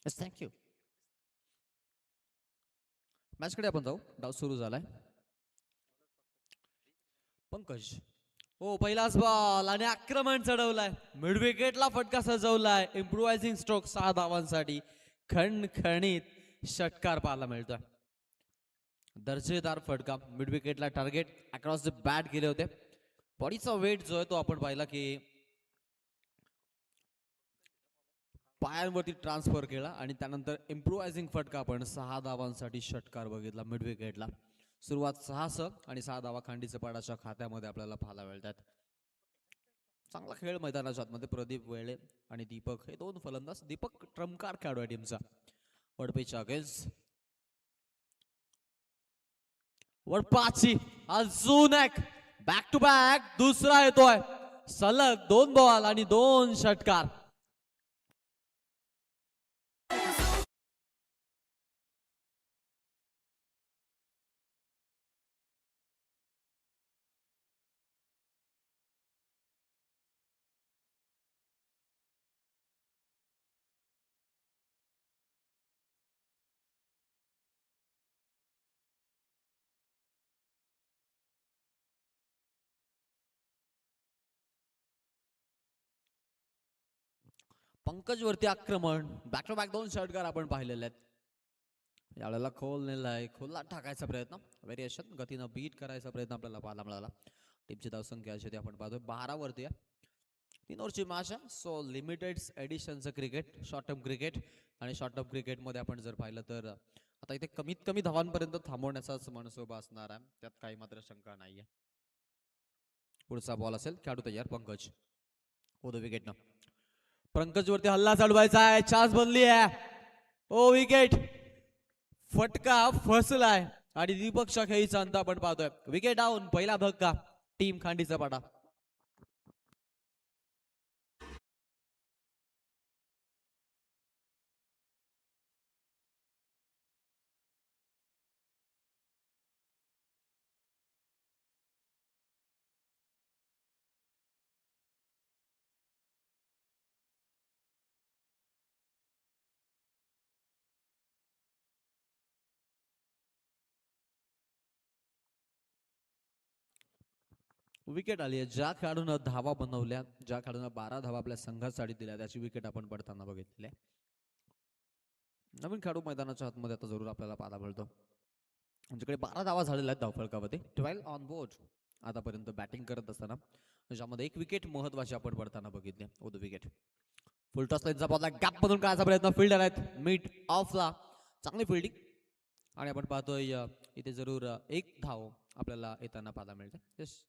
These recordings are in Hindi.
Yes thank you. मॅचकडे आपण जाऊ. डाव सुरू झालाय. पंकज. हो पहिलाच बॉल आणि आक्रमण चढवलाय. मिड विकेटला फटका सजवलाय. इम्प्रुव्हायझिंग स्ट्रोक 6 धावांसाठी खणखणीत षटकार पाहायला मिळतोय. दर्जेदार फटका मिड विकेटला टार्गेट अक्रॉस द बॅट गेले होते. बॉडीचा वेट जो आहे तो आपण पाहिला की पायांवरती ट्रान्सफर केला आणि त्यानंतर इम्प्रुव्हायझिंग फटका आपण 6 धावांसाठी षटकार बघितला मिड विकेटला. सुरुवात 6 आणि 6 धावा खांडीचं पाडाच्या खात्यामध्ये आपल्याला पाहायला मिळतात. चांगला खेळ मैदानाच्या आतमध्ये प्रदीप वेळे आणि दीपक हे दोन फलंदाज. दीपक ट्रम्पकार खेळाडू आहे टीमचा. वडपेच्या अगेन्स्ट वडपाची अजून एक बॅक टू बॅक दुसरा येतोय. सलग 2 बॉल आणि 2 षटकार. पंकज वरती आक्रमण. बॅक टू बॅक 2 षटकार आपण पाहिलेले आहेत. यावेळेला खोल नेलाय. खोलला टाकायचा प्रयत्न. व्हेरिएशन गतीनं बीट करायचा प्रयत्न आपल्याला पाहायला मिळाला. टीमची धावसंख्या अशी आपण पाहतोय 12 वरती आहे. 3 ओव्हरची मॅच आहे. सो लिमिटेड एडिशनचं क्रिकेट, शॉर्ट टर्म क्रिकेट. आणि शॉर्ट टर्म क्रिकेटमध्ये आपण जर पाहिलं तर आता इथे कमीत कमी धावांपर्यंत थांबवण्याचाच मनसोबा असणार आहे. त्यात काही मात्र शंका नाहीये. पुढचा बॉल असेल. खेळाडू तयार पंकज. विकेट विकेटनं पंकज वरती हल्ला चढवायचा आहे. चान्स बनली आहे. ओ विकेट. फटका फसलाय आणि दीपक शाखेचा अंत आपण पाहतोय. Wicket down. पहिला धक्का टीम खांडीचा पाडा. विकेट आली आहे. ज्या खेळाडून धावा बनवल्या, ज्या खेळाडून 12 धावा आपल्या संघासाठी दिल्या, त्याची विकेट आपण पडताना बघितली आहे. नवीन खेळाडू मैदानाच्या आतमध्ये आता जरूर आपल्याला पाहायला मिळतो. आमच्याकडे 12 धावा झालेल्या आहेत धावफलकामध्ये. 12 ऑन बोर्ड आतापर्यंत बॅटिंग करत असताना, ज्यामध्ये 1 विकेट महत्वाची आपण पडताना बघितली. विकेट. फुलटॉस लाईनचा बॉल गॅप मधून काढायचा प्रयत्न. फिल्डर आहेत मिड ऑफला. चांगली फिल्डिंग. आणि आपण पाहतोय इथे जरूर 1 धाव आपल्याला येताना पाहायला मिळते. येस.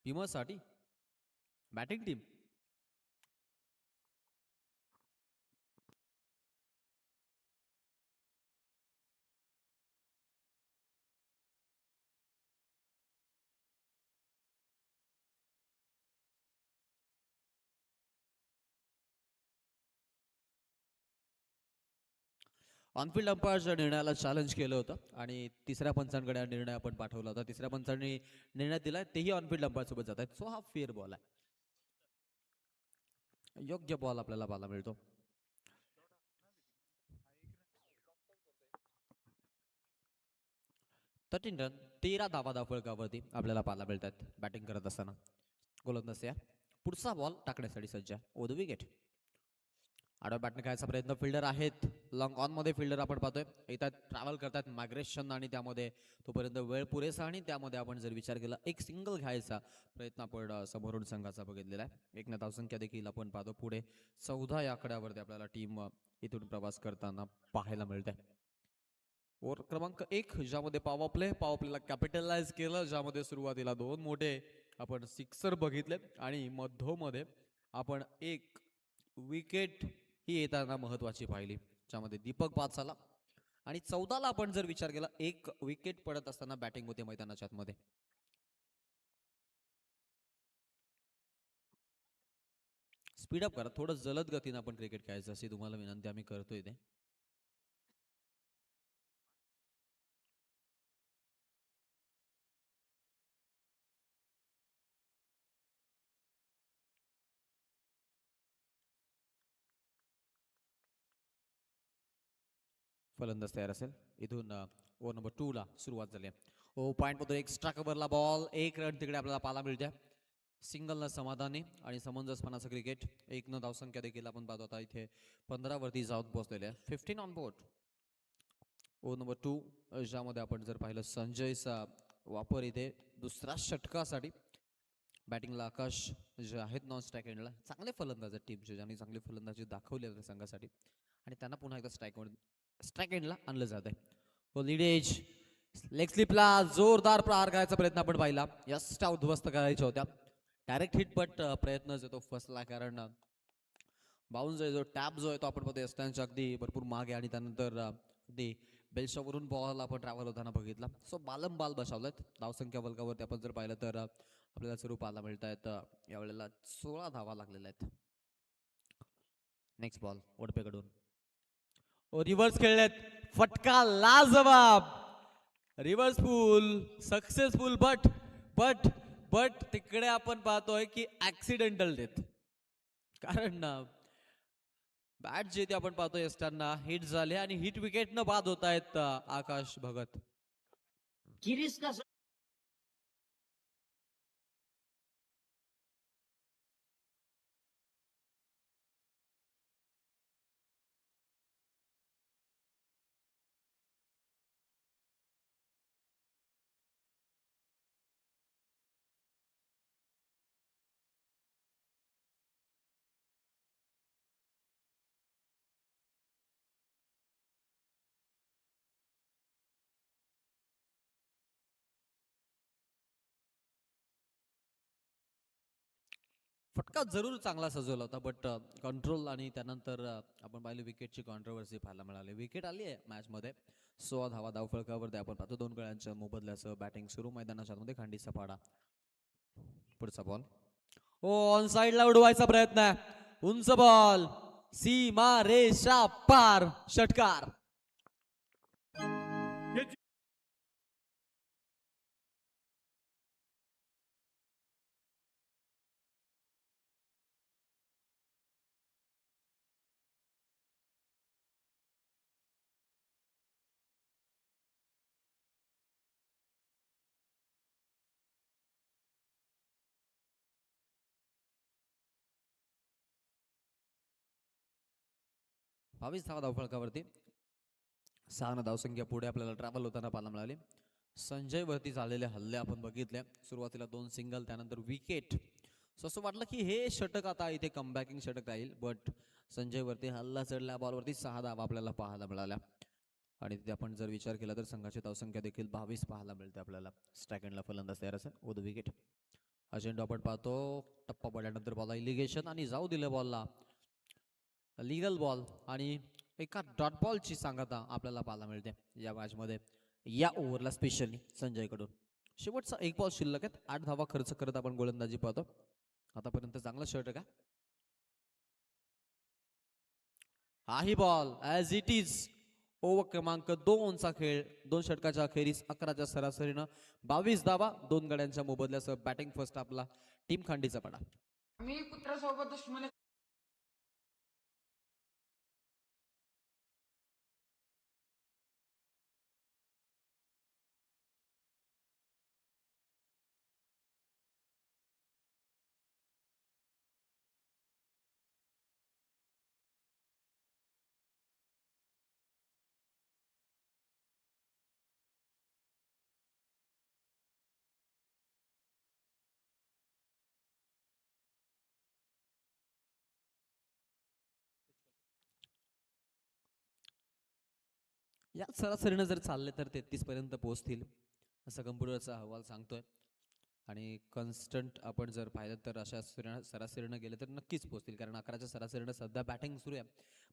टीमसाठी बॅटिंग टीम. ऑनफिल्ड अंपायरच्या निर्णयाला चॅलेंज केलं होतं आणि तिसऱ्या पंचांकडे हा निर्णय आपण पाठवला होता. तिसऱ्या पंचांनी निर्णय दिलाय, तेही ऑनफिल्ड अंपायर सोबत जात आहेत. सो हा फेअर बॉल आहे. योग्य बॉल आपल्याला पाहायला मिळतो. 13 रन. 13 धावा धावफलकावरती आपल्याला पाहायला मिळतात बॅटिंग करत असताना. गोलंदाज या पुढचा बॉल टाकण्यासाठी सज्ज आहे. विकेट. आडव्या बॅटने खेळायचा प्रयत्न. फिल्डर आहेत लॉंग ऑन मध्ये. फिल्डर आपण पाहतोय येतात, ट्रॅव्हल करतात मायग्रेशन, आणि त्यामध्ये तोपर्यंत वेळ पुरेसा. आणि त्यामध्ये आपण जर विचार केला, एक सिंगल घ्यायचा प्रयत्न आपण समोरून संघाचा बघितलेला आहे. एक धावसंख्या देखील आपण पाहतो पुढे 14 या आकड्यावरती आपल्याला टीम इथून प्रवास करताना पाहायला मिळते. ओव्हर क्रमांक 1, ज्यामध्ये पॉवर प्लेला कॅपिटलाइज केलं, ज्यामध्ये सुरुवातीला 2 मोठे आपण सिक्सर बघितले आणि मधोमध्ये आपण 1 विकेट ही येताना महत्वाची पाहिली, ज्यामध्ये दीपक बाद झाला. आणि 14ला आपण जर विचार केला, 1 विकेट पडत असताना बॅटिंग होते मैदानाच्या आतमध्ये. स्पीडअप करा, थोडं जलद गतीनं आपण क्रिकेट खेळायचं अशी तुम्हाला विनंती आम्ही करतोय ते. फलंदाज तयार असेल. इथून ओव्हर नंबर 2 ला सुरुवात झाली आहे. ओ पॉईंट मधून एक्स्ट्रा कव्हरला बॉल, एक रन तिकडे आपल्याला पाहायला मिळते. सिंगल न समाधानी आणि समंजसपणाचं क्रिकेट. एक न धावसंख्या देखील आपण पाहतो आता इथे 15 वरती जाऊन पोहोचलेले आहे. 15 ऑन बोर्ड. ओव्हर नंबर 2 ज्यामध्ये आपण जर पाहिलं संजयचा वापर इथे दुसऱ्या षटकासाठी. बॅटिंगला आकाश जे आहेत नॉन स्ट्राईक एंडला चांगले फलंदाज आहेत टीमचे, ज्यांनी चांगली फलंदाजी दाखवली आहे संघासाठी आणि त्यांना पुन्हा एकदा स्ट्राईक एंडला आणलं जात आहे. तो लीड एज लेग स्लिपला जोरदार प्रहार करायचा प्रयत्न आपण पाहिला. यष्टा उद्ध्वस्त करायच्या होत्या. डायरेक्ट हिट बट प्रयत्न जो तो फसला, कारण बाउन्स जो टॅप जो आहे तो आपण पाहतो यष्टांच्या अगदी भरपूर मागे आणि त्यानंतर अगदी बेल्शवरून बॉल आपण ट्रॅव्हल होताना बघितला. सो बाल बसवलेत. धावसंख्या बलकावरती आपण जर पाहिलं तर आपल्याला सर्व पाहायला मिळत आहेत. यावेळेला 16 धावा लागलेल्या आहेत. नेक्स्ट बॉल ओडपेकडून रिव्हर्स खेळलेत. फटका लाजवाब. Reverse full successful but but but तिकडे आपण पाहतोय की ऍक्सिडेंटल डेथ, कारण बॅट जे ते आपण पाहतोय असताना हिट झाले आणि हिट विकेट न बाद होत आहेत आकाश भगत. फटका जरूर चांगला सजवला होता, बट कंट्रोल आणि त्यानंतर आपण पाहिलं विकेटची कॉन्ट्रोवर्सी पाहायला मिळाली. विकेट आली आहे मॅच मध्ये. 16 धावा धावफलकावरती आपण पाहतो. 2 गळ्यांच्या मोबदल्याचं बॅटिंग सुरू. मैदानाच्या मध्ये खंडीचा पाडा. पुढचा बॉल ऑन साइडला उडवायचा प्रयत्न आहे. उंच बॉल, सीमा रेषा पार, षटकार. बावीस धावा धावफलकावरती. 6 धावसंख्या पुढे आपल्याला ट्रॅव्हल होताना पाहायला मिळाली. संजय वरती झालेले हल्ले आपण बघितले. सुरुवातीला 2 सिंगल, त्यानंतर विकेट. सो असं वाटलं की हे षटक आता इथे कमबॅकिंग षटक राहील, बट संजय वरती हल्ला चढला. बॉलवरती 6 धावा आपल्याला पाहायला मिळाल्या आणि तिथे आपण जर विचार केला तर संघाची धावसंख्या देखील 22 पाहायला मिळते आपल्याला. स्ट्राईक एंडला फलंदाज तयार असेल. With wicket. हा चेंडू आपण पाहतो. टप्पा पडल्यानंतर बॉलला इलिगेशन आणि जाऊ दिलं बॉलला. लीगल बॉल आणि एका डॉट बॉलची सांगता आपल्याला पाहायला मिळते या मॅच मध्ये, या ओव्हरला स्पेशली संजय कडून. शेवटचा एक बॉल शिल्लक आहेत. 8 धावा खर्च करत आपण गोलंदाजी पाहतो. आतापर्यंत चांगला षटक आहे. हाही ball as it is. Over क्रमांक 2 चा खेळ. 2 षटकाच्या अखेरीस 11च्या सरासरीनं 22 धावा, 2 गड्यांच्या मोबदल्यासह बॅटिंग फर्स्ट आपला टीम खंडीचा पडा. मी पुत्रासोबत दुश्मन या सरासरीनं जर चालले तर 33 पर्यंत पोहोचतील असं कम्प्युटरचा अहवाल सांगतोय. आणि कन्स्टंट आपण जर पाहिलं तर अशा सरासरीनं गेले तर नक्कीच पोहोचतील, कारण 11च्या सरासरीनं सध्या बॅटिंग सुरू आहे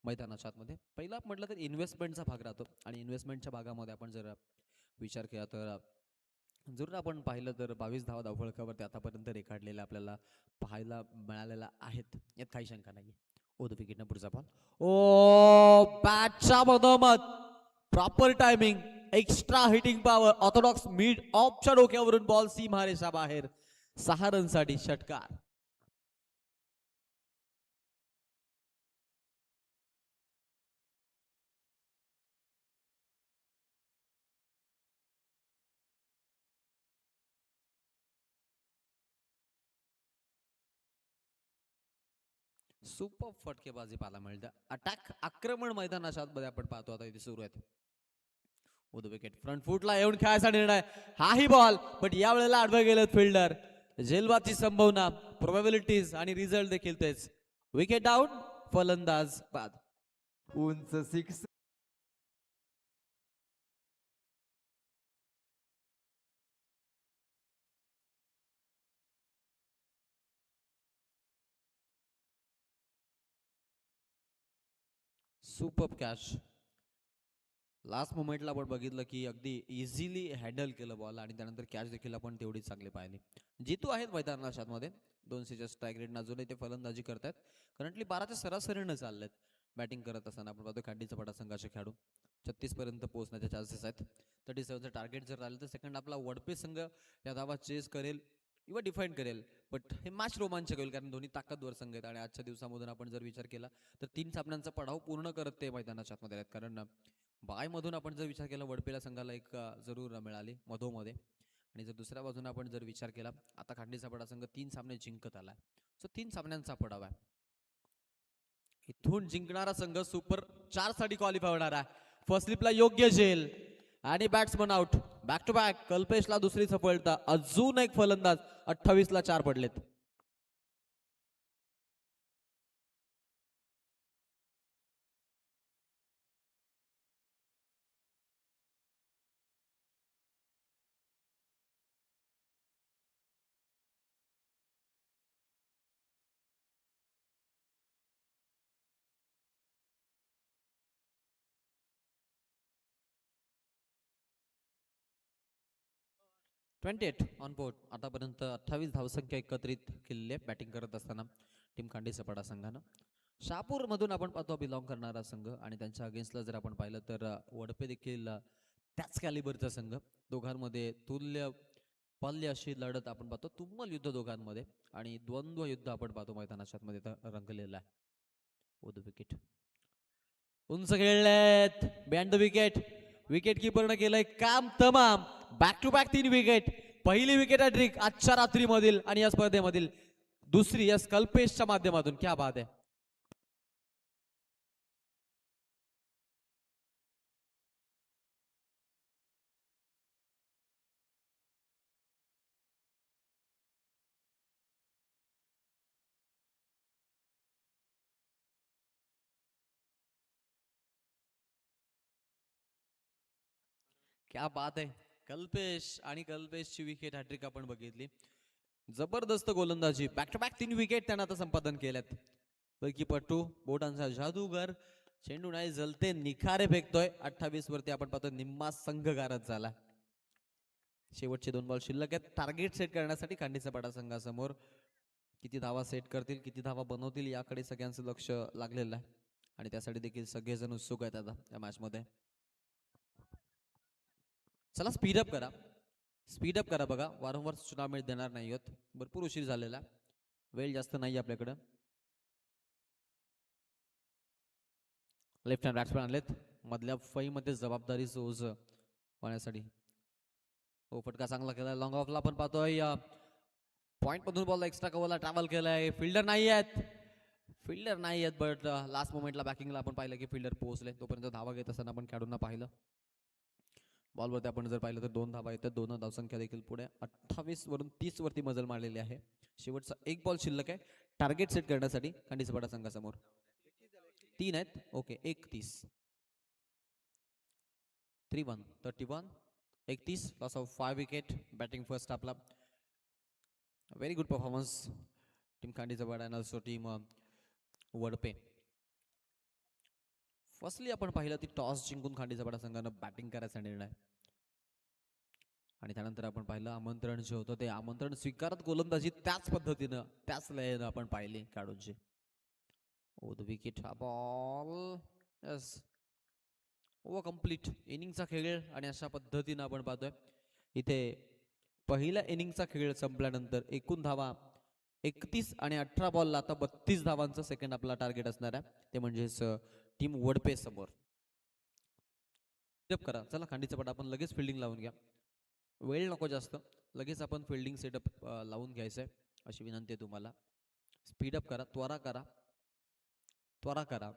मैदानाच्या आतमध्ये. पहिला म्हटलं तर इन्व्हेस्टमेंटचा भाग राहतो आणि इन्व्हेस्टमेंटच्या भागामध्ये आपण जर विचार केला तर जरूर आपण पाहिलं तर 22 धावा धावफलकावरती आतापर्यंत रेखाडलेल्या आपल्याला पाहायला मिळालेल्या आहेत, यात काही शंका नाही. ओ द विकेटनं पुढचा बॉल. ओ बॅटच्या मधोमध proper timing, extra hitting power, orthodox mid ऑफच्या डोक्यावरून बॉल सीमारेषा बाहेर. 6 रनसाठी षटकार. सुपर फटकेबाजी पाहायला मिळते. अटॅक आक्रमण मैदानाच्या आतमध्ये आपण पाहतो आता इथे सुरू आहेत. विकेट फ्रंट फुटला येऊन खेळायचा निर्णय. हाही बॉल बट या वेळेला आडवे गेलेत फिल्डर. झेलबाची संभावना, प्रोबॅबिलिटीज आणि रिझल्ट देखील तेच. विकेट डाऊन, फलंदाज बाद. उंच सिक्स. Super catch. लास्ट मोमेंटला आपण बघितलं की अगदी इझिली हँडल केलं बॉल आणि त्यानंतर कॅच देखील आपण तेवढी चांगली पाहिली. जितू आहेत मैदानाच्या आतमध्ये 200च्या स्ट्राईक रेटनं अजूनही ते फलंदाजी करतायत. करंटली 12च्या सरासरीनं चाललेत. बॅटिंग करत असताना आपण पाहतो खंडीचा पडा संघाचे खेळाडू 36 पर्यंत पोहोचण्याचे चान्सेस आहेत. 37चं टार्गेट जर राहिलं तर सेकंड आपला वडपे संघ या धावा चेस करेल किंवा डिफाईन करेल. बट हे मॅच रोमांचक होईल कारण दोन्ही ताकदवर संघ आहेत आणि आजच्या दिवसामधून आपण जर विचार केला तर 3 सामन्यांचा पडाव पूर्ण करत ते मैदानाच्या आतमध्ये आहेत. कारण बाय मधून आपण जर विचार केला वडपेला संघाला एक जरूर मिळाली मधोमध्ये आणि जर दुसऱ्या बाजूने आपण जर विचार केला आता खांडीचा पडा संघ 3 सामने जिंकत आलाय. सो 3 सामन्यांचा पडाव आहे. इथून जिंकणारा संघ सुपर 4 साठी क्वालिफाय होणार आहे. फर्स्ट स्लिपला योग्य झेल आणि batsman out. Back to back कल्पेशला दुसरी सफलता. अजून एक फलंदाज 28ला 4 पडलेत. Twenty on board. आतापर्यंत 28 धावसंख्या एकत्रित केलेली आहे बॅटिंग करत असताना टीम खांडी सपाटा संघानं. शहापूर मधून आपण पाहतो बिलॉंग करणारा संघ आणि त्यांच्या अगेन्स्टला जर आपण पाहिलं तर वडपे देखील त्याच कॅलिबरचा संघ. दोघांमध्ये तुल्य पल्य अशी लढत आपण पाहतो. तुम्मल युद्ध दोघांमध्ये आणि द्वंद्व युद्ध आपण पाहतो मैदानाच्या मध्ये रंगलेलं आहे. विकेट उंच खेळलेत. बँड विकेट. विकेट किपरनं केलंय काम तमाम. Back to back 3 wicket. पहिली विकेट हॅट्रिक आजच्या रात्रीमधील आणि या स्पर्धेमधील दुसरी या कल्पेशच्या माध्यमातून. क्या बात आहे. क्या बात आहे. कल्पेश आणि कल्पेशची विकेट हॅट्रिक आपण बघितली. जबरदस्त गोलंदाजी. बॅक टू बॅक 3 विकेट त्यांना आता संपादन केल्यात. पैकीपटू बोटांचा जादूगर. चेंडू नाही जलते निखारे फेकतोय. 28 वरती आपण पाहतोय निम्मा संघ गारद झाला. शेवटचे 2 बॉल शिल्लक आहेत. टार्गेट सेट करण्यासाठी खांडीचा पाडा संघासमोर किती धावा सेट करतील किती धावा बनवतील याकडे सगळ्यांचं लक्ष लागलेलं आहे आणि त्यासाठी देखील सगळेजण उत्सुक आहेत आता या मॅच मध्ये. चला स्पीडअप करा. स्पीडअप करा. बघा वारंवार सूचना मिळ देणार नाही आहोत. भरपूर उशीर झालेला. वेळ जास्त नाही आपल्याकडं. लेफ्ट हँड बॅट्समॅन आलेत. मधल्या फळीमध्ये जबाबदारी ओझ पाहण्यासाठी. हो फटका चांगला केला. लॉंग ऑफला पण पाहतोय. पॉइंट मधून बॉल एक्स्ट्रा कव्हरला ट्रॅव्हल केलाय. फिल्डर नाही आहेत. फिल्डर नाही आहेत बट लास्ट मोमेंटला बॅकिंगला आपण पाहिलं की फिल्डर पोहोचले. तोपर्यंत धावा घेत असताना आपण खेळाडूंना पाहिलं. बॉलवरती आपण जर पाहिलं तर 2 धावा येतात. 2 धावसंख्या देखील पुढे 28 वरून 30 वरती मजल मारलेली आहे. शेवटचा 1 बॉल शिल्लक आहे टार्गेट सेट करण्यासाठी खंडीचा पडा संघासमोर. 3 आहेत. Okay 31 3-1 31 31 loss of 5 wicket. Batting first आपला व्हेरी गुड परफॉर्मन्स टीम खांडीचा पडा and also team Wadpe. Firstly आपण पाहिलं ती टॉस जिंकून खांडीचा पडा संघानं बॅटिंग करायचा निर्णय आणि त्यानंतर आपण पाहिलं आमंत्रण जे होतं ते आमंत्रण स्वीकारत गोलंदाजी त्याच पद्धतीनं त्याच लयनं आपण पाहिली खेळाडूंची. विकेट हा बॉल यस ओव्हर कम्प्लीट. इनिंगचा खेळ आणि अशा पद्धतीनं आपण पाहतोय इथे पहिल्या इनिंगचा खेळ संपल्यानंतर एकूण धावा 31 आणि 18 बॉलला आता 32 धावांचं सेकंड आपला टार्गेट असणार आहे. ते म्हणजेच टीम वडपे समोर. करा चला खांडीचा पट आपण लगेच फिल्डिंग लावून घ्या. वेळ नको जास्त. लगेच आपण फिल्डिंग सेटअप लावून घ्यायचंय अशी विनंती आहे तुम्हाला. स्पीडअप करा त्वरा करा. त्वरा करा.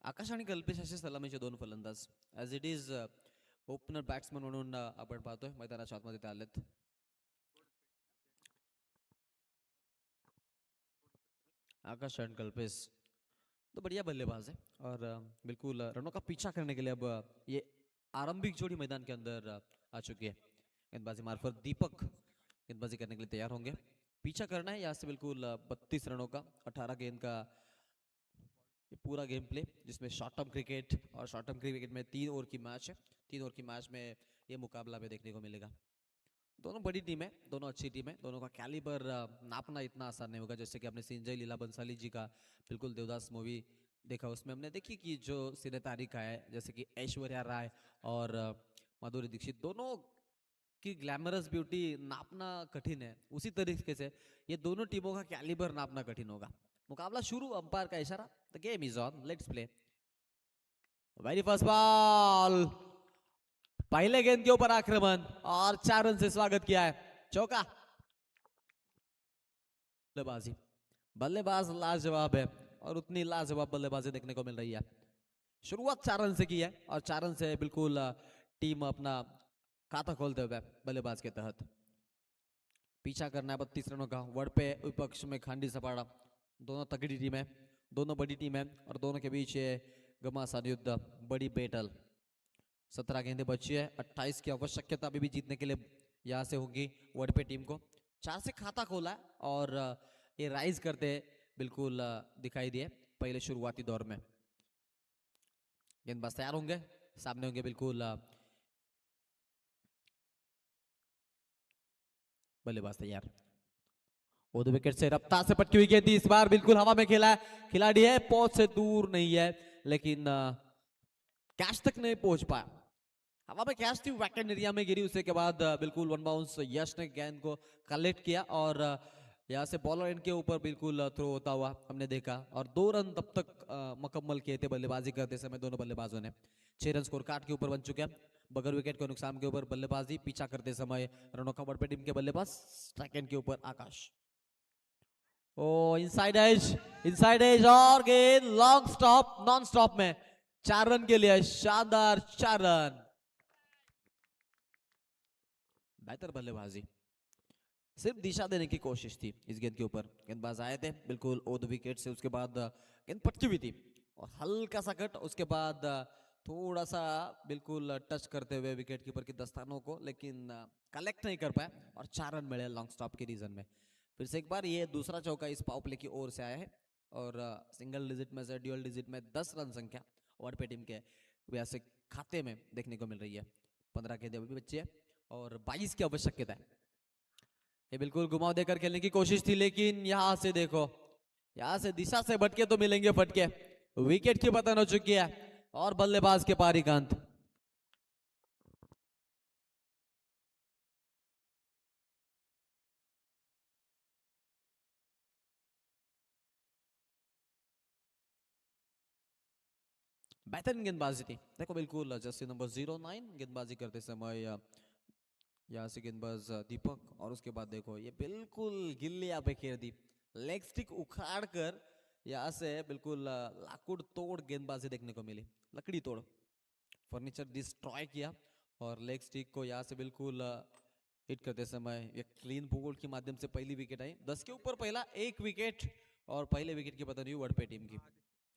आकाश आणि कल्पेश असे सलामीचे दोन फलंदाज as it is opener batsman म्हणून आपण पाहतोय मैदानाच्या आतमध्ये ते आलेत. आकाश एंड कल्पेश तो बढ़िया बल्लेबाज है और बिल्कुल रनों का पीछा करने के लिए अब ये आरंभिक जोड़ी मैदान के अंदर आ चुकी है. गेंदबाजी मार्फत दीपक गेंदबाजी करने के लिए तैयार होंगे. पीछा करना है यहाँ से बिल्कुल 32 रनों का 18 गेंद का ये पूरा गेम प्ले जिसमें शॉर्ट टर्म क्रिकेट और शॉर्ट टर्म क्रिकेट में 3 ओवर की मैच है. 3 ओवर की मैच में ये मुकाबला भी देखने को मिलेगा. दोनों बड़ी टीम है, दोनों अच्छी टीम है, दोनों का कैलिबर नापना इतना आसान नहीं होगा. जैसे कि आपने संजय लीला बंसाली जी का बिल्कुल देवदास मूवी देखा, उसमें हमने देखी कि जो सिने तारीख है जैसे कि ऐश्वर्या राय और माधुरी दीक्षित, दोनों की ग्लैमरस ब्यूटी नापना कठिन है. उसी तरीके से ये दोनों टीमों का कैलिबर नापना कठिन होगा. मुकाबला शुरू, अंपायर का इशारा, the game is on, let's play. Very first ball, पहले गेंद के ऊपर आक्रमण और 4 रन से स्वागत किया है. चौका. बल्लेबाजी, बल्लेबाज लाजवाब है और उतनी लाजवाब बल्लेबाजी देखने को मिल रही है. शुरुआत 4 रन से की है और 4 रन से बिल्कुल टीम अपना खाता खोलते हुए बल्लेबाज के तहत पीछा करना है 32 रनों का. वर्ड पे विपक्ष में खांडी सपाड़ा, दोनों तगड़ी टीम है, दोनों बड़ी टीम है और दोनों के बीच ये घमासान युद्ध, बड़ी बैटल. 17 गेंदें बची है, 28 की आवश्यकता अभी भी जीतने के लिए यहाँ से होगी वर्ड पे टीम को. 4 से खाता खोला है और ये राइज करते बिल्कुल दिखाई दिए पहले शुरुआती दौर में. गेंदबाज तैयार होंगे, सामने होंगे बिल्कुल बल्लेबाज तैयार. वो दो विकेट से रफ्तार से पटकी हुई गेंद थी, इस बार बिल्कुल हवा में खेला है. खिलाड़ी है, पहुंच से दूर नहीं है लेकिन कैच तक नहीं पहुंच पाया. हवा में कैच थी, वैकेंट एरिया में गिरी, उसके बाद बिल्कुल वन बाउंस यश ने गेंद को कलेक्ट किया और यहाँ से बॉलर एंड के ऊपर बिल्कुल थ्रो होता हुआ हमने देखा और 2 रन तब तक मुकम्मल किए थे बल्लेबाजी करते समय दोनों बल्लेबाजों ने. 6 रन स्कोर कार्ड के ऊपर बन चुके हैं. बगैर विकेट के नुकसान के ऊपर बल्लेबाजी, पीछा करते समय रनों का बढ़ पे टीम के बल्लेबाज, स्ट्राइक एंड के ऊपर आकाश. ओ इनसाइड एज और गेंद लॉन्ग स्टॉप, नॉन स्टॉप में 4 रन के लिए, शानदार 4 रन. बेहतर बल्लेबाजी, सिर्फ दिशा देने की कोशिश थी इस गेंद के ऊपर. गेंदबाज आए थे बिल्कुल ओद विकेट से, उसके बाद गेंद पटकी हुई थी और हल्का सा कट, उसके बाद थोड़ा सा बिल्कुल टच करते हुए विकेट कीपर की दस्तानों को, लेकिन कलेक्ट नहीं कर पाया और 4 रन मिले लॉन्ग स्टॉप के रीजन में। फिर से एक बार ये दूसरा चौका इस पावर प्ले की ओर से आया है और सिंगल डिजिट में से ड्यूअल डिजिट में 10 रन संख्या ओवर पे टीम के वैसे खाते में देखने को मिल रही है। 15 गेंदें अभी भी बची है और 22 की आवश्यकता है। ये बिल्कुल घुमाव देकर खेलने की कोशिश थी, लेकिन यहां से देखो, यहां से दिशा से भटके तो मिलेंगे फटके। विकेट की पतन हो चुकी है और बल्लेबाज के पारी का अंत। बेहतरीन गेंदबाजी थी, देखो बिल्कुल जर्सी नंबर 09 गेंदबाजी करते समय यहाँ से गेंदबाज दीपक, और उसके बाद देखो ये बिल्कुल गिल्ली यहाँ पे खेल दी, लेग स्टिक उखाड़ कर यहाँ से बिल्कुल लाकुड़ तोड़ गेंदबाजी देखने को मिली, लकड़ी तोड़ फर्नीचर डिस्ट्रॉय किया और लेग स्टिक को यहाँ से बिल्कुल हिट करते समय ये क्लीन बोल्ड के माध्यम से पहली विकेट आई। 10 के ऊपर पहला एक विकेट और पहले विकेट की पतन हुई वडपे टीम की।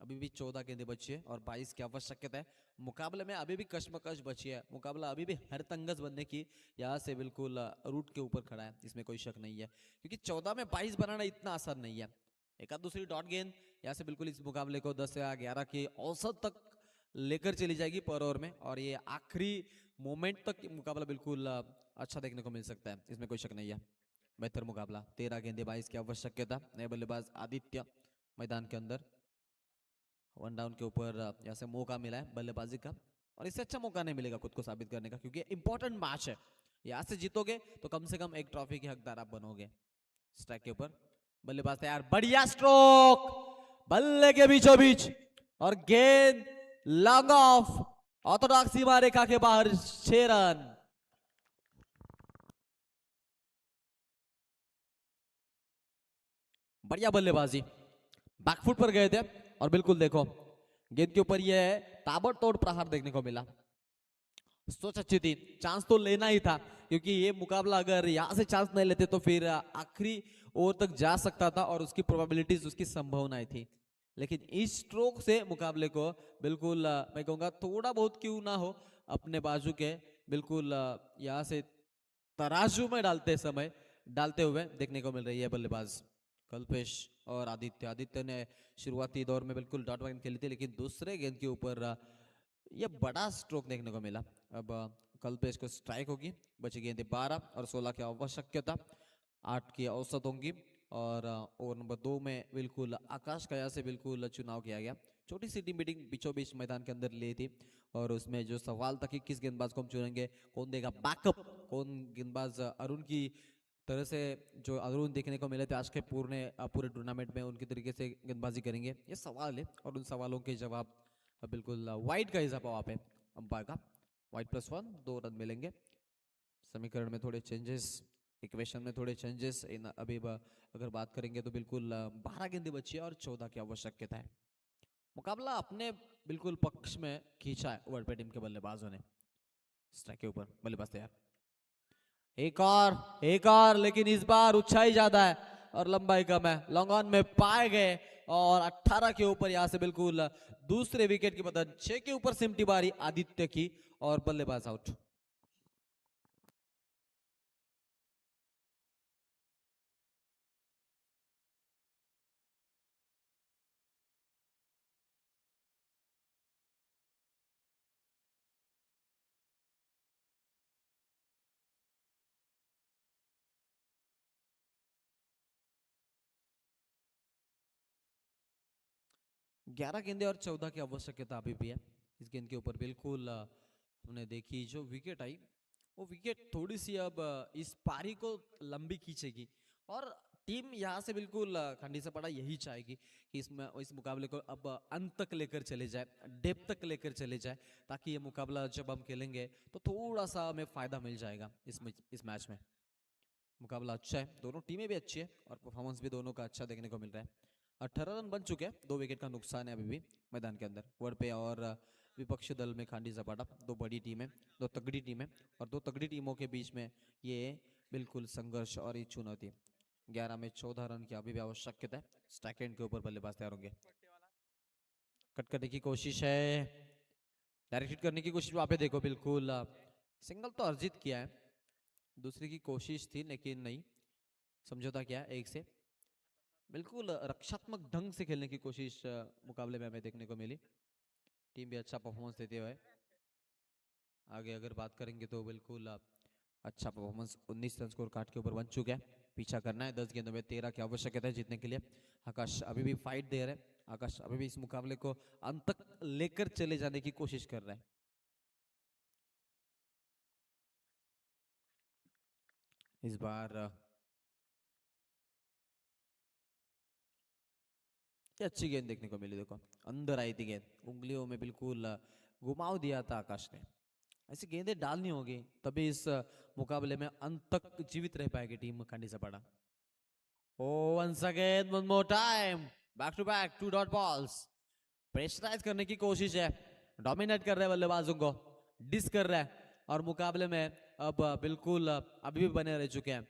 अभी भी 14 गेंदें बची है और 22 की आवश्यकता है। मुकाबले में अभी भी कश्मकश बची है, मुकाबला अभी भी हरतंगस बनने की यहाँ से बिल्कुल रूट के ऊपर खड़ा है, इसमें कोई शक नहीं है, क्योंकि 14 में 22 बनाना इतना आसान नहीं है। एक आध दूसरी डॉट गेंद यहाँ से बिल्कुल इस मुकाबले को 10 या 11 की औसत तक लेकर चली जाएगी पर ओवर में, और ये आखिरी मोमेंट तक मुकाबला बिल्कुल अच्छा देखने को मिल सकता है, इसमें कोई शक नहीं है। बेहतर मुकाबला, 13 गेंदे 22 की आवश्यकता। नए बल्लेबाज आदित्य मैदान के अंदर, वन डाउन के ऊपर यहाँ से मौका मिला है बल्लेबाजी का, और इससे अच्छा मौका नहीं मिलेगा खुद को साबित करने का, क्योंकि इंपॉर्टेंट मैच है। यहाँ से जीतोगे तो कम से कम एक ट्रॉफी के हकदार आप बनोगे। स्ट्राइक के ऊपर बल्लेबाज तैयार, बढ़िया स्ट्रोक बल्ले के बीचों बीच और गेंद लॉन्ग ऑफ, ऑर्थोडॉक्स सीमा रेखा के बाहर, 6 रन। बढ़िया बल्लेबाजी, बैकफुट पर गए थे और बिल्कुल देखो गेंद के ऊपर यह ताबड़तोड़ प्रहार देखने को मिला। सोच अच्छी थी, चांस तो लेना ही था, क्योंकि ये मुकाबला अगर यहां से चांस नहीं लेते तो फिर आखिरी ओवर तक जा सकता था और उसकी प्रोबेबिलिटीज, उसकी संभावनाएं थी। लेकिन इस स्ट्रोक से मुकाबले को बिल्कुल मैं कहूंगा थोड़ा बहुत क्यों ना हो अपने बाजू के बिल्कुल यहाँ से तराजू में डालते हुए देखने को मिल रही है बल्लेबाज कल्पेश और आदित्य। आदित्य ने शुरुआती दौर में बिल्कुल डॉट गेंद खेली थी, लेकिन दूसरे गेंद के ऊपर ये बड़ा स्ट्रोक देखने को मिला। अब कल्पेश को स्ट्राइक होगी, बची गेंदें 12 और 16 की आवश्यकता, 8 की औसत होंगी और ओवर नंबर 2 में बिल्कुल आकाश कया से बिल्कुल चुनाव किया गया। छोटी सी टीम मीटिंग बीचों बीच मैदान के अंदर ली थी और उसमें जो सवाल था कि किस गेंदबाज को हम चुनेंगे, कौन देगा बैकअप, कौन गेंदबाज अरुण की तरह से, जो अरुण देखने को मिले थे आज के पूरे टूर्नामेंट में, उनकी तरीके से गेंदबाजी करेंगे, ये सवाल है। और उन सवालों के जवाब बिल्कुल वाइड का हिसाब वहाँ पे अंपायर का, वाइड +1, 2 रन मिलेंगे। समीकरण में थोड़े चेंजेस, इक्वेशन में थोड़े चेंजेस इन अभी अगर बात करेंगे तो बिल्कुल 12 गेंदें बची है और 14 की आवश्यकता है। मुकाबला अपने बिल्कुल पक्ष में खींचा है ओवर पे टीम के बल्लेबाजों ने। स्ट्राइक के ऊपर बल्लेबाज तैयार, एक और, लेकिन इस बार ऊंचाई ज्यादा है और लंबाई कम है, लॉन्ग ऑन में पाए गए और 18 के ऊपर यहां से बिल्कुल दूसरे विकेट की मदद, 6 के ऊपर सिमटी बारी आदित्य की और बल्लेबाज आउट। ग्यारह गेंदे और 14 की आवश्यकता अभी भी है। इस गेंद के ऊपर बिल्कुल हमने देखी जो विकेट आई, वो विकेट थोड़ी सी अब इस पारी को लंबी खींचेगी और टीम यहाँ से बिल्कुल खंडी से पड़ा यही चाहेगी कि इसमें इस मुकाबले को अब अंत तक लेकर चले जाए, डेप तक लेकर चले जाए, ताकि ये मुकाबला जब हम खेलेंगे तो थोड़ा सा हमें फायदा मिल जाएगा इस मैच में। मुकाबला अच्छा है, दोनों टीमें भी अच्छी है और परफॉर्मेंस भी दोनों का अच्छा देखने को मिल रहा है। 18 रन बन चुके हैं, 2 विकेट का नुकसान है अभी भी मैदान के अंदर। वर्ड पे और विपक्षी दल में खांडी जपाटा, 2 बड़ी टीमें, 2 तगड़ी टीमें, और 2 तगड़ी टीमों के बीच में ये बिल्कुल संघर्ष और ये चुनौती। 11 में 14 रन की अभी भी आवश्यकता है। स्ट्राइक एंड के ऊपर बल्लेबाज तैयार होंगे। कट करने की कोशिश है, डायरेक्ट हिट करने की कोशिश। वहां पे देखो बिल्कुल सिंगल तो अर्जित किया है, दूसरी की कोशिश थी लेकिन नहीं, समझौता किया है एक से। बिल्कुल रक्षात्मक ढंग से खेलने की कोशिश मुकाबले में हमें देखने को मिली। टीम भी अच्छा परफॉर्मेंस देते हुए आगे अगर बात करेंगे तो बिल्कुल अच्छा परफॉर्मेंस 19 रन स्कोर कार्ड के ऊपर बन चुका है। पीछा करना है 10 गेंदों में 13 की आवश्यकता है जीतने के लिए। आकाश अभी भी फाइट दे रहे हैं, आकाश अभी भी इस मुकाबले को अंत तक लेकर चले जाने की कोशिश कर रहा है। इस बार ये अच्छी गेंद देखने को मिली, देखो अंदर आई थी गेंद, उंगलियों में बिल्कुल घुमाव दिया था आकाश ने। ऐसी गेंदें डालनी होगी तभी इस मुकाबले में अंत तक जीवित रह पाएगी टीम खांडी सपाटा। Oh, once again, one more time. Back to back, two dot balls. Pressurise करने की कोशिश है, डोमिनेट कर रहे हैं बल्लेबाजों को, डिस कर रहा है और मुकाबले में अब बिल्कुल अभी भी बने रह चुके हैं।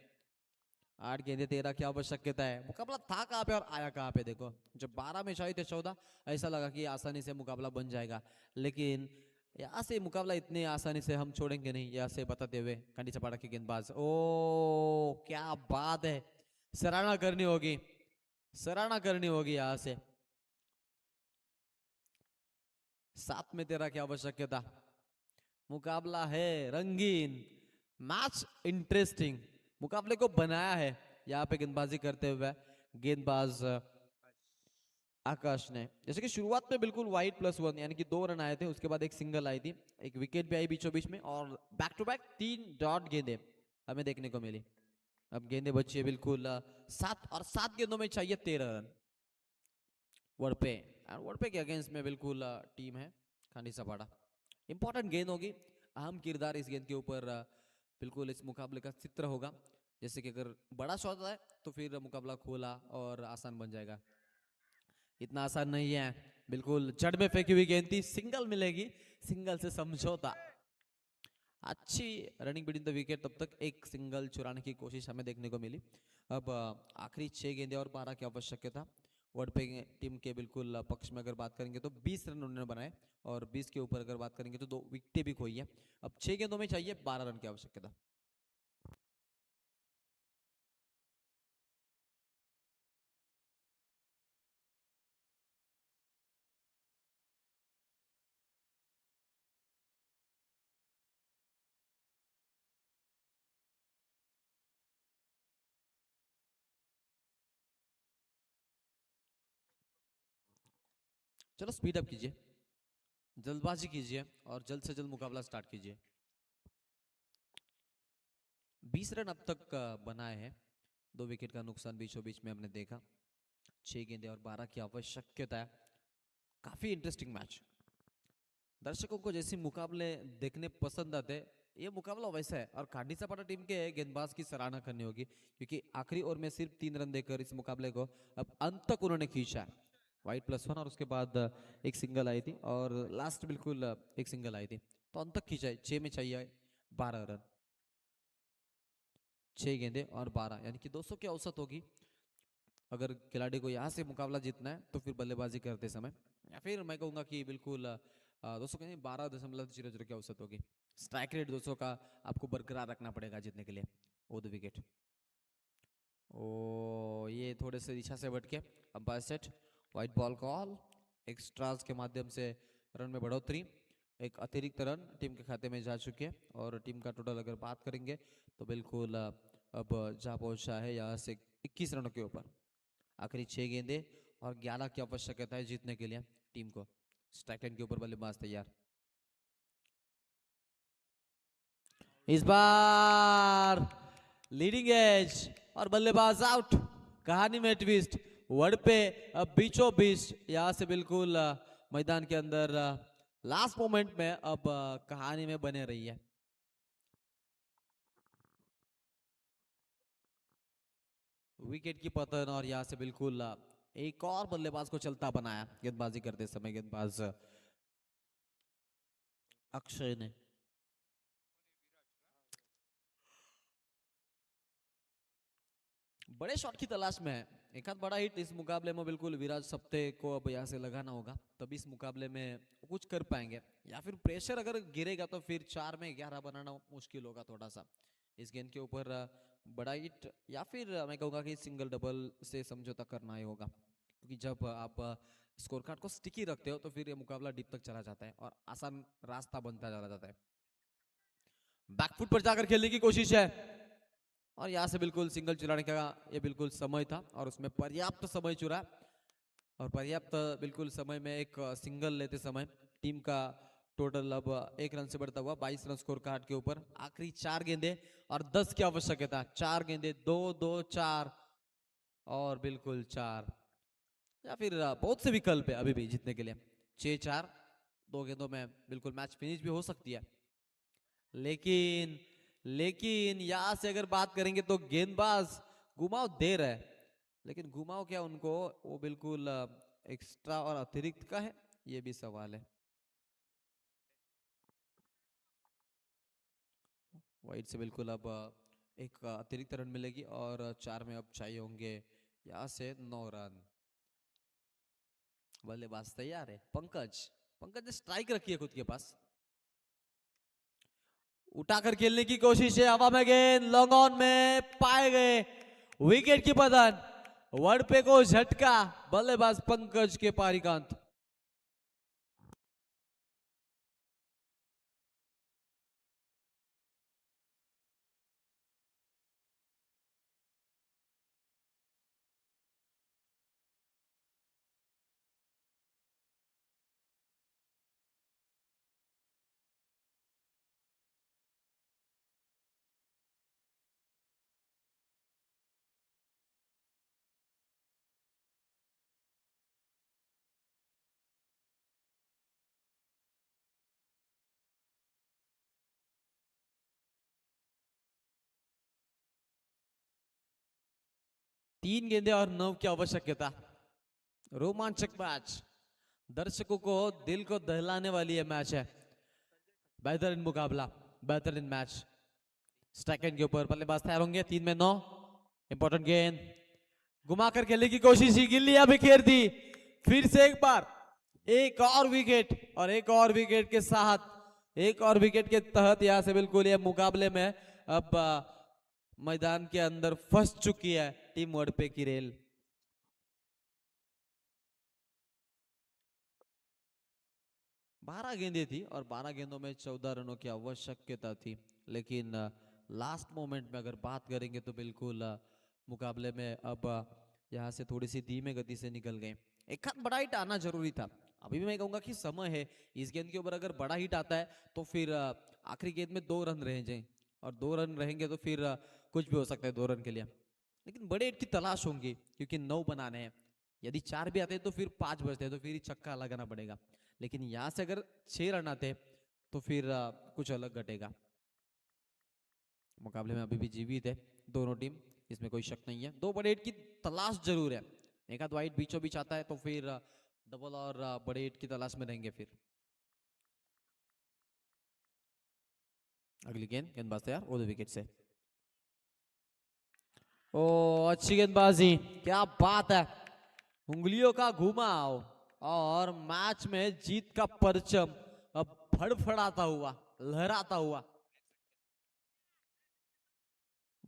8 गेंदे 13 की आवश्यकता है। मुकाबला था कहाँ पे और आया कहाँ पे, देखो जब 12 में चाहिए थे 14, ऐसा लगा कि आसानी से मुकाबला बन जाएगा, लेकिन यहाँ से मुकाबला इतने आसानी से हम छोड़ेंगे नहीं, यहाँ से बताते हुए कांडी चपाड़ा के गेंदबाज। ओ क्या बात है, सराहना करनी होगी, सराहना करनी होगी यहाँ से। 7 में 13 की आवश्यकता। मुकाबला है रंगीन, मैच इंटरेस्टिंग, मुकाबले को बनाया है यहाँ पे गेंदबाजी करते हुए गेंदबाज आकाश ने। जैसे कि शुरुआत में बिल्कुल वाइड +1 यानी कि 2 रन आए थे, उसके बाद एक सिंगल आई थी, एक विकेट भी आई बीचों बीच में और बैक टू बैक 3 डॉट गेंदे हमें देखने को मिली। अब गेंदे बची है बिल्कुल 7 और 7 गेंदों में चाहिए 13 रन। वड़पे वड़पे के अगेंस्ट में बिल्कुल टीम है खांडी सपाटा। इंपॉर्टेंट गेंद होगी, अहम किरदार इस गेंद के ऊपर बिल्कुल इस मुकाबले का चित्र होगा। जैसे कि अगर बड़ा शॉट है तो फिर मुकाबला खोला और आसान बन जाएगा, इतना आसान नहीं है। बिल्कुल जड़ में फेंकी हुई गेंद थी, सिंगल मिलेगी, सिंगल से समझौता। अच्छी रनिंग बिटवीन द विकेट, तब तक एक सिंगल चुराने की कोशिश हमें देखने को मिली। अब आखिरी 6 गेंदे और 12 की आवश्यकता। वर्ल्ड टीम के बिल्कुल पक्ष में अगर बात करेंगे तो 20 रन उन्होंने बनाए और 20 के ऊपर अगर बात करेंगे तो 2 विकेटें भी खोई है। अब 6 गेंदों में चाहिए 12 रन की आवश्यकता। चलो स्पीड अप कीजिए, जल्दबाजी कीजिए और जल्द से जल्द मुकाबला स्टार्ट कीजिए। 20 रन अब तक बनाए हैं, 2 विकेट का नुकसान बीचों बीच में हमने देखा। 6 गेंदे और 12 की आवश्यकता है। काफी इंटरेस्टिंग मैच, दर्शकों को जैसे मुकाबले देखने पसंद आते हैं, ये मुकाबला वैसा है। और खांडी सपाटा टीम के गेंदबाज की सराहना करनी होगी क्योंकि आखिरी ओवर में सिर्फ 3 रन देकर इस मुकाबले को अब अंत तक उन्होंने खींचा है। वाइड +1 और उसके बाद एक सिंगल आई थी और लास्ट बिल्कुल एक सिंगल आई थी, तो अंत तक खींचा है। 6 में चाहिए 12 रन, 6 गेंदे और 12 यानी कि 200 की औसत होगी। अगर खिलाड़ी को यहाँ से मुकाबला जीतना है तो फिर बल्लेबाजी करते समय, या फिर मैं कहूँगा कि बिल्कुल 200 के नहीं 12.00 की औसत होगी। स्ट्राइक रेट 200 का आपको बरकरार रखना पड़ेगा जीतने के लिए। ओ द विकेट, ओ ये थोड़े से दिशा से भटके, umpire set, white ball call. Extras के माध्यम से रन में बढ़ोतरी, एक अतिरिक्त रन टीम के खाते में जा चुके हैं और टीम का टोटल अगर बात करेंगे तो बिल्कुल अब जा पहुंचा है यहाँ से 21 रनों के ऊपर। आखिरी 6 गेंदे और 11 की आवश्यकता है जीतने के लिए टीम को। स्ट्राइक लाइन के ऊपर बल्लेबाज तैयार। इस बार लीडिंग एज और बल्लेबाज आउट। कहानी में ट्विस्ट, वर्ड पे अब बीचों बीच यहाँ से बिल्कुल मैदान के अंदर लास्ट मोमेंट में अब कहानी में बने रही है। विकेट की पतन और यहाँ से बिल्कुल एक और बल्लेबाज को चलता बनाया गेंदबाजी करते समय गेंदबाज अक्षय ने। बड़े शॉट की तलाश में है एक आध बड़ा हिट इस मुकाबले में बिल्कुल विराज सप्ते को अब यहाँ से लगाना होगा, तभी इस मुकाबले में कुछ कर पाएंगे, या फिर प्रेशर अगर गिरेगा तो फिर 4 में 11 बनाना मुश्किल होगा थोड़ा सा इस गेंद के ऊपर। बड़ा हिट या फिर मैं कहूँगा कि सिंगल डबल से समझौता करना ही होगा, क्योंकि जब आप स्कोर कार्ड को स्टिकी रखते हो तो फिर ये मुकाबला डीप तक चला जाता है और आसान रास्ता बनता चला जाता है। बैकफुट पर जाकर खेलने की कोशिश है और यहाँ से बिल्कुल सिंगल चुराने का ये बिल्कुल समय था और उसमें पर्याप्त समय चुरा और पर्याप्त बिल्कुल समय में एक सिंगल लेते समय टीम का टोटल अब 1 रन से बढ़ता हुआ 22 रन स्कोर कार्ड के ऊपर। आखिरी 4 गेंदे और 10 की आवश्यकता, 4 गेंदे 2 2 4 और बिल्कुल 4 या फिर बहुत से विकल्प है अभी भी जीतने के लिए। 6-4 2 गेंदों में बिल्कुल मैच फिनिश भी हो सकती है, लेकिन यहां से अगर बात करेंगे तो गेंदबाज घुमाव दे रहे हैं, लेकिन घुमाव क्या उनको वो बिल्कुल एक्स्ट्रा और अतिरिक्त का है, ये भी सवाल है। वाइड से बिल्कुल अब एक अतिरिक्त रन मिलेगी और 4 में अब चाहिए होंगे यहां से 9 रन। बल्लेबाज तैयार है, पंकज ने स्ट्राइक रखी है खुद के पास, उठाकर खेलने की कोशिश है, हवा में गेंद लॉन्ग ऑन में पाए गए, विकेट की पतन, वर्ड पे को झटका, बल्लेबाज पंकज के पारी का अंत। तीन गेंदे और 9 की आवश्यकता, रोमांचक मैच, दर्शकों को दिल को दहलाने वाली ये मैच है, बेहतरीन मुकाबला, बेहतरीन मैच। स्ट्राइक के ऊपर बल्लेबाज तैयार होंगे, 3 में 9, इंपॉर्टेंट गेंद घुमाकर खेलने की कोशिश, गिल्ली बिखेर दी, फिर से एक बार एक और विकेट और एक और विकेट के साथ, एक और विकेट के तहत यहां से बिल्कुल ये मुकाबले में अब मैदान के अंदर फंस चुकी है टीम वडपे की रेल। बारह गेंदें थी और 12 गेंदों में 14 रनों की आवश्यकता थी, लेकिन लास्ट मोमेंट में अगर बात करेंगे तो बिल्कुल मुकाबले में अब यहां से थोड़ी सी धीमे गति से निकल गए। एक हाथ बड़ा हिट आना जरूरी था, अभी भी मैं कहूंगा कि समय है इस गेंद के ऊपर, अगर बड़ा हिट आता है तो फिर आखिरी गेंद में 2 रन रह जाए और 2 रन रहेंगे तो फिर कुछ भी हो सकता है 2 रन के लिए, लेकिन बड़े हिट की तलाश होंगी क्योंकि 9 बनाने हैं, यदि 4 भी आते हैं तो फिर 5 बचते हैं तो फिर छक्का लगाना पड़ेगा, लेकिन यहां से अगर 6 रन आते तो फिर कुछ अलग घटेगा। मुकाबले में अभी भी जीवित है दोनों टीम, इसमें कोई शक नहीं है, 2 बड़े हिट की तलाश जरूर है, एक आध वाइड बीचों बीच आता है तो फिर डबल और बड़े हिट की तलाश में रहेंगे। फिर अगली गेंद, गेंदबाज तैयार, वो 2 विकेट से, ओ अच्छी गेंदबाजी, क्या बात है, उंगलियों का घुमाव और मैच में जीत का परचम अब फड़फड़ाता हुआ, लहराता हुआ,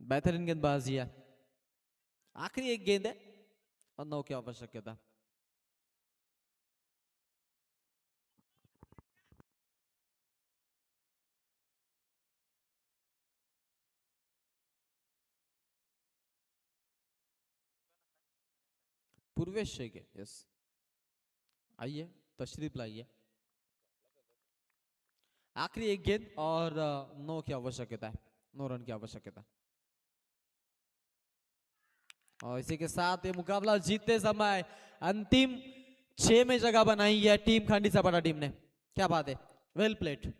बेहतरीन गेंदबाजी है। आखिरी एक गेंद है और 9 की आवश्यकता। पूर्वेश शेख है, यस, आइए तशरीफ लाइए। आखिरी एक गेंद और 9 की आवश्यकता है, 9 रन की आवश्यकता, और इसी के साथ ये मुकाबला जीतते समय अंतिम 6 में जगह बनाई है टीम खंडी सपाटा टीम ने, क्या बात है, वेल प्लेड।